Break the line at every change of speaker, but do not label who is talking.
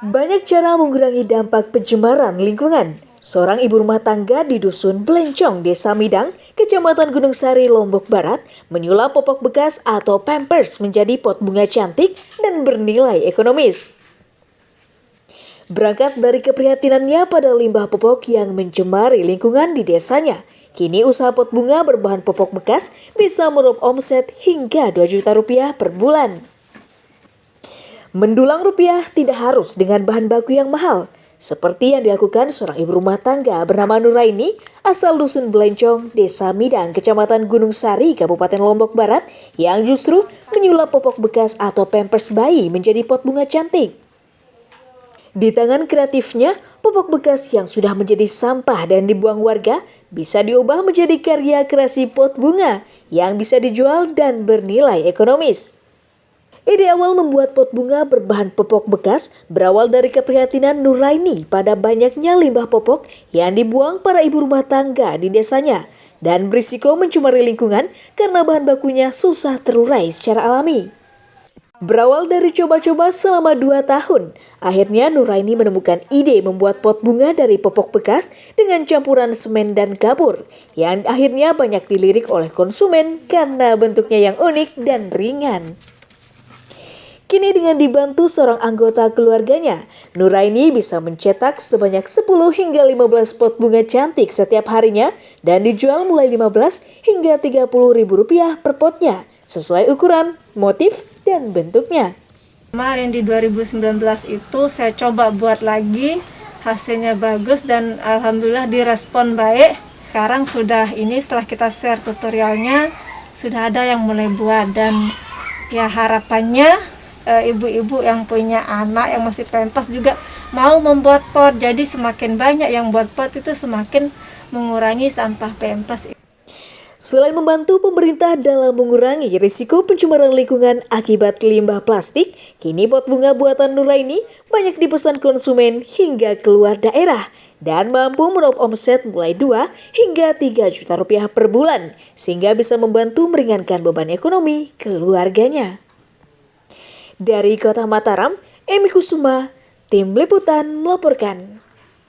Banyak cara mengurangi dampak pencemaran lingkungan. Seorang ibu rumah tangga di Dusun Belencong, Desa Midang, Kecamatan Gunung Sari, Lombok Barat, menyulap popok bekas atau pampers menjadi pot bunga cantik dan bernilai ekonomis. Berangkat dari keprihatinannya pada limbah popok yang mencemari lingkungan di desanya, kini usaha pot bunga berbahan popok bekas bisa meraup omset hingga 2 juta rupiah per bulan. Mendulang rupiah tidak harus dengan bahan baku yang mahal, seperti yang dilakukan seorang ibu rumah tangga bernama Nuraini, asal Dusun Belencong, Desa Midang, Kecamatan Gunung Sari, Kabupaten Lombok Barat, yang justru menyulap popok bekas atau pampers bayi menjadi pot bunga cantik. Di tangan kreatifnya, popok bekas yang sudah menjadi sampah dan dibuang warga bisa diubah menjadi karya kreasi pot bunga yang bisa dijual dan bernilai ekonomis. Ide awal membuat pot bunga berbahan popok bekas berawal dari keprihatinan Nuraini pada banyaknya limbah popok yang dibuang para ibu rumah tangga di desanya dan berisiko mencemari lingkungan karena bahan bakunya susah terurai secara alami. Berawal dari coba-coba selama 2 tahun, akhirnya Nuraini menemukan ide membuat pot bunga dari popok bekas dengan campuran semen dan kapur, yang akhirnya banyak dilirik oleh konsumen karena bentuknya yang unik dan ringan. Kini dengan dibantu seorang anggota keluarganya, Nuraini bisa mencetak sebanyak 10 hingga 15 pot bunga cantik setiap harinya dan dijual mulai 15 hingga 30 ribu rupiah per potnya, sesuai ukuran, motif, dan bentuknya.
Kemarin di 2019 itu saya coba buat lagi, hasilnya bagus dan alhamdulillah direspon baik. Sekarang sudah setelah kita share tutorialnya, sudah ada yang mulai buat dan ya harapannya ibu-ibu yang punya anak yang masih pempes juga mau membuat pot. Jadi semakin banyak yang buat pot itu semakin mengurangi sampah pempes.
Selain membantu pemerintah dalam mengurangi risiko pencemaran lingkungan akibat limbah plastik, kini pot bunga buatan Nuraini banyak dipesan konsumen hingga keluar daerah dan mampu meraup omset mulai 2 hingga 3 juta rupiah per bulan, sehingga bisa membantu meringankan beban ekonomi keluarganya. Dari Kota Mataram, Emi Kusuma, Tim Liputan melaporkan.